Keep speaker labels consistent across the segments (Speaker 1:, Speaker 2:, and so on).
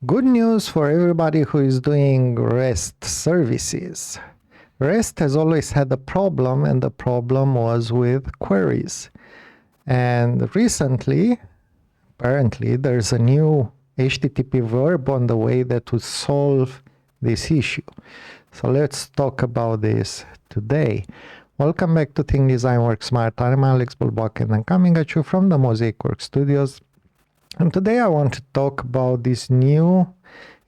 Speaker 1: Good news for everybody who is doing REST services. REST has always had a problem, and the problem was with queries. And recently, apparently, there's a new HTTP verb on the way that would solve this issue. So let's talk about this today. Welcome back to Think Design Work Smart. I'm Alex Bulbak and I'm coming at you from the Mosaic Work Studios. And today I want to talk about this new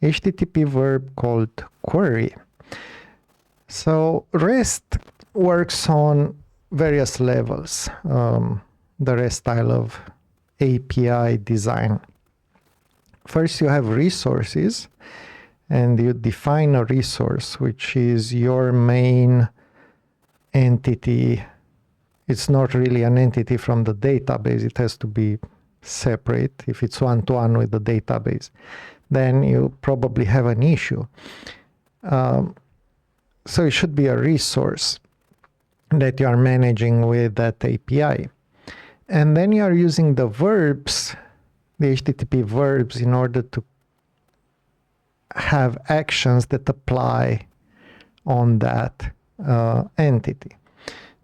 Speaker 1: HTTP verb called query. So REST works on various levels, the REST style of API design. First, you have resources, and you define a resource, which is your main entity. It's not really an entity from the database. It has to be separate. If it's one-to-one with the database, then you probably have an issue. So it should be a resource that you are managing with that API. And then you are using the verbs, the HTTP verbs, in order to have actions that apply on that entity.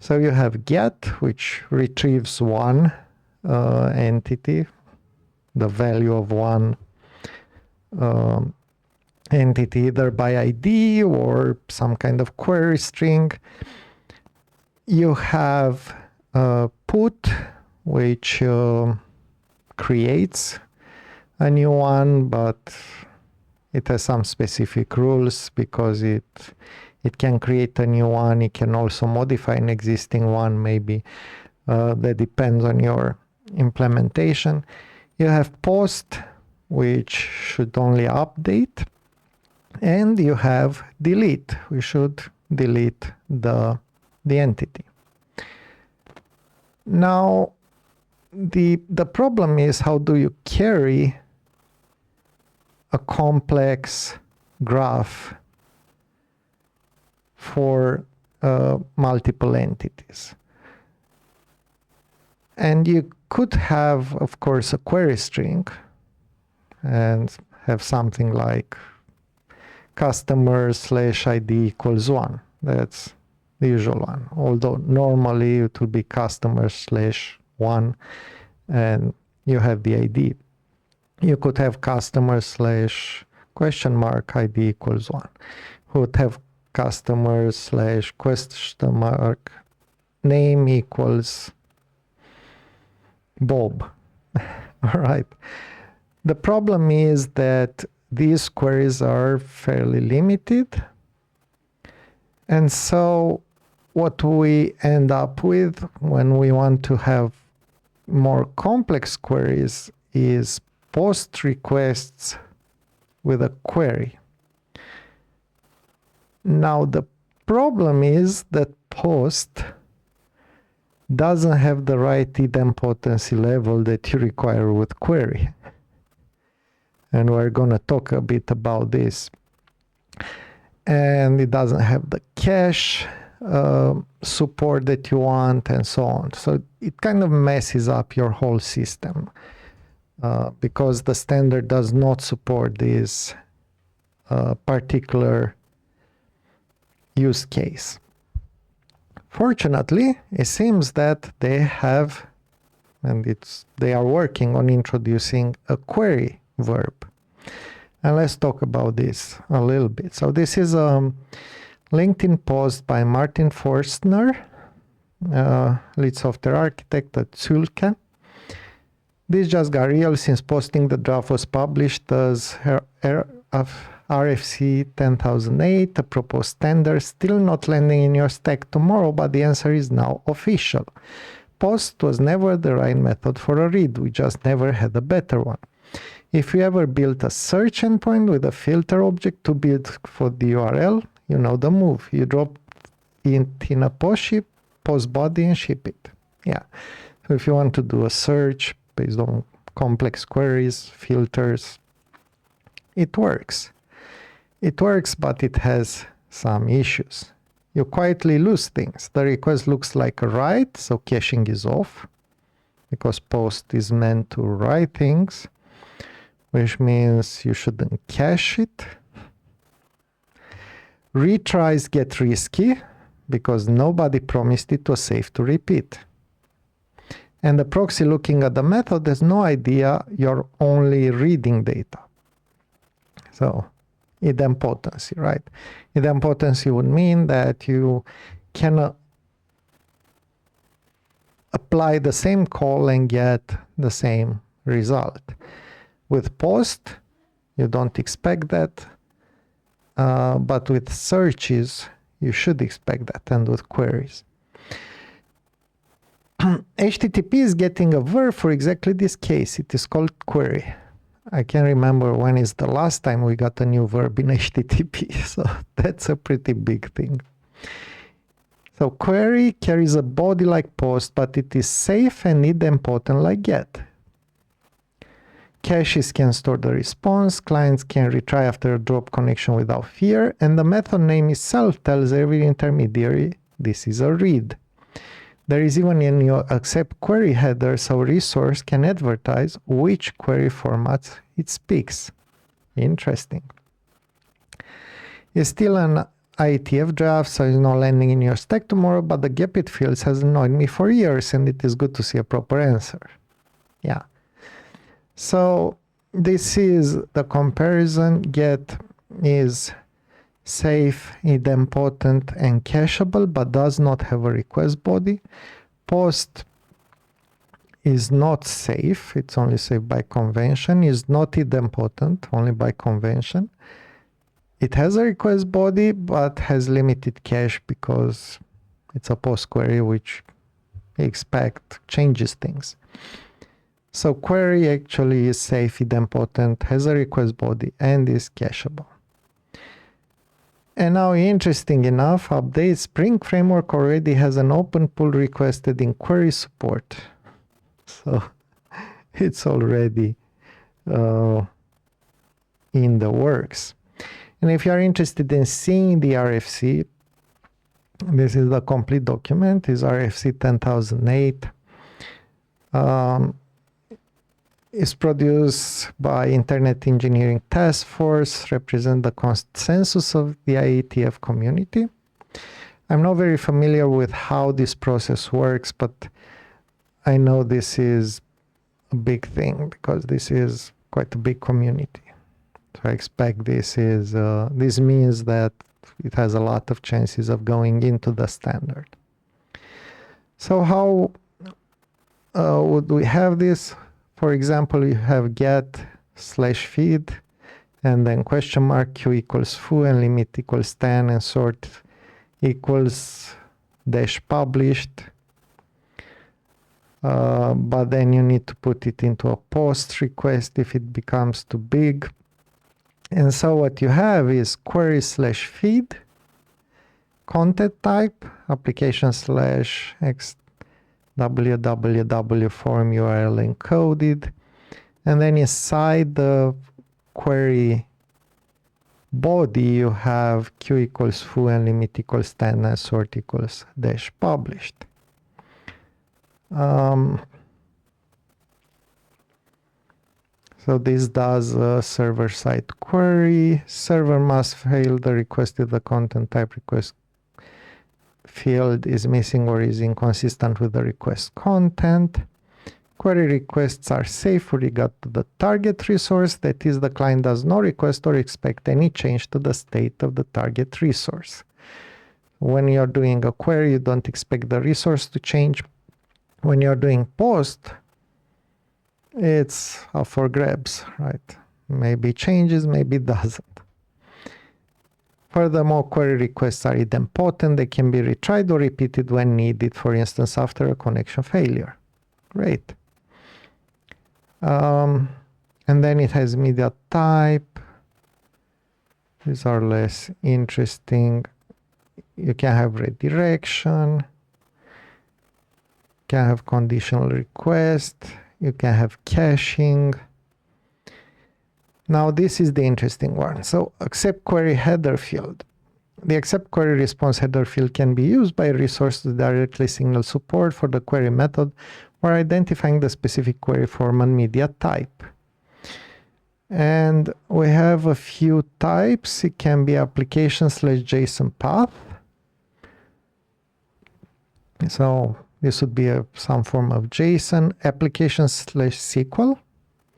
Speaker 1: So you have get, which retrieves one entity, the value of one entity, either by ID or some kind of query string. You have put, which creates a new one, but it has some specific rules because it can create a new one. It can also modify an existing one, maybe. That depends on your implementation. You have post, which should only update, and you have delete. We should delete the entity. Now, the problem is, how do you carry a complex graph for multiple entities? And you could have, of course, a query string and have something like customer/ID equals 1. That's the usual one. Although normally it will be customer/1 and you have the ID. You could have customer/?ID equals 1. You would have customer/?name equals Bob. All right. The problem is that these queries are fairly limited. And so what we end up with when we want to have more complex queries is post requests with a query. Now the problem is that post doesn't have the right idempotency level that you require with query. And we're going to talk a bit about this. And it doesn't have the cache support that you want, and so on. So it kind of messes up your whole system because the standard does not support this particular use case. Fortunately, it seems that they have, and they are working on introducing a query verb. And let's talk about this a little bit. So this is a LinkedIn post by Martin Forstner, lead software architect at Zülke. This just got real since posting the draft was published as RFC 10008, a proposed standard, still not landing in your stack tomorrow, but the answer is now official. Post was never the right method for a read. We just never had a better one. If you ever built a search endpoint with a filter object to build for the URL, you know the move. You drop it in a post body and ship it. Yeah. So if you want to do a search based on complex queries, filters, it works. It works, but it has some issues. You quietly lose things. The request looks like a write, so caching is off, because post is meant to write things. which means you shouldn't cache it. Retries get risky because nobody promised it was safe to repeat. And the proxy looking at the method has no idea you're only reading data. So, idempotency, right? Idempotency would mean that you cannot apply the same call and get the same result. With post, you don't expect that, but with searches, you should expect that, and with queries. HTTP is getting a verb for exactly this case. It is called query. I can't remember when is the last time we got a new verb in HTTP, so that's a pretty big thing. So query carries a body like post, but it is safe and idempotent like get. Caches can store the response, clients can retry after a drop connection without fear, and the method name itself tells every intermediary this is a read. There is even in your accept query header, so resource can advertise which query format it speaks. Interesting. It's still an IETF draft, so it's not landing in your stack tomorrow, but the gap it fills has annoyed me for years, and it is good to see a proper answer. Yeah. So this is the comparison. Get is safe, idempotent, and cacheable, but does not have a request body. Post is not safe, it's only safe by convention, is not idempotent, only by convention. It has a request body, but has limited cache because it's a post query, which we expect changes things. So query actually is safe, idempotent, has a request body, and is cacheable. And now, interesting enough, update Spring Framework already has an open pull requested in query support. So it's already in the works. And if you are interested in seeing the RFC, this is the complete document, is RFC 10008. Is produced by Internet Engineering Task Force, represent the consensus of the IETF community. I'm not very familiar with how this process works, but I know this is a big thing because this is quite a big community. So I expect this means that it has a lot of chances of going into the standard. So how would we have this? For example, you have get/feed and then question mark q equals foo and limit equals 10 and sort equals dash published. But then you need to put it into a post request if it becomes too big. And so what you have is query/feed, content type, application/x www form URL encoded, and then inside the query body you have q equals foo and limit equals 10 and sort equals dash published. So this does a server-side query. Server must fail the requested the content type request field is missing or is inconsistent with the request content. Query requests are safe with regard to the target resource, that is, the client does not request or expect any change to the state of the target resource. When you're doing a query, you don't expect the resource to change. When you're doing post, it's up for grabs, right? Maybe changes, maybe it doesn't. Furthermore, query requests are idempotent. They can be retried or repeated when needed, for instance, after a connection failure. Great. And then it has media type. These are less interesting. You can have redirection. You can have conditional request. You can have caching. Now this is the interesting one. So accept query header field. The accept query response header field can be used by a resource to directly signal support for the query method or identifying the specific query format media type. When you're doing post, it's up for grabs, right? Maybe changes, maybe it doesn't. For the more query requests are idempotent, they can be retried or repeated when needed. For instance, after a connection failure. And we have a few types. It can be application/JSON path. So this would be some form of JSON. Application/SQL.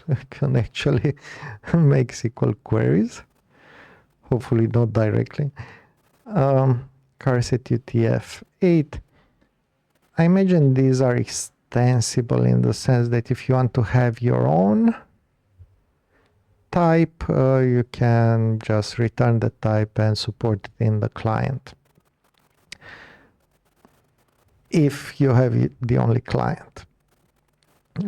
Speaker 1: You can actually make SQL queries. Hopefully not directly. Charset UTF-8. I imagine these are extensible in the sense that if you want to have your own type, you can just return the type and support it in the client, if you have the only client,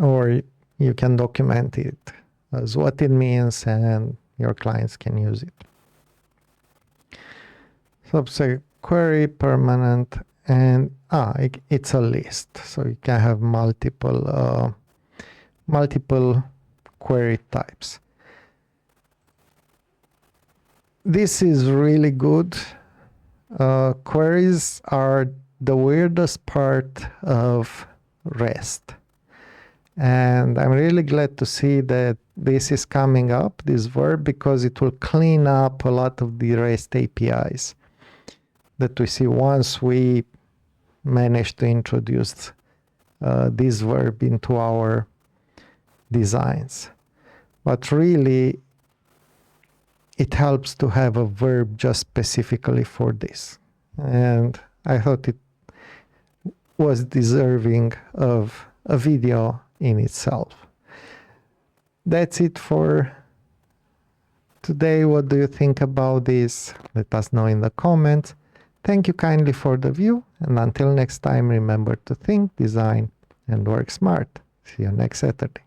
Speaker 1: or you can document it as what it means and your clients can use it. So say query, permanent, and it's a list, so you can have multiple query types. This is really good. Queries are the weirdest part of REST. And I'm really glad to see that this is coming up, this verb, because it will clean up a lot of the REST APIs that we see once we manage to introduce this verb into our designs. But really, it helps to have a verb just specifically for this. And I thought it was deserving of a video in itself. That's it for today. What do you think about this? Let us know in the comments. Thank you kindly for the view, and until next time, remember to think, design, and work smart. See you next Saturday.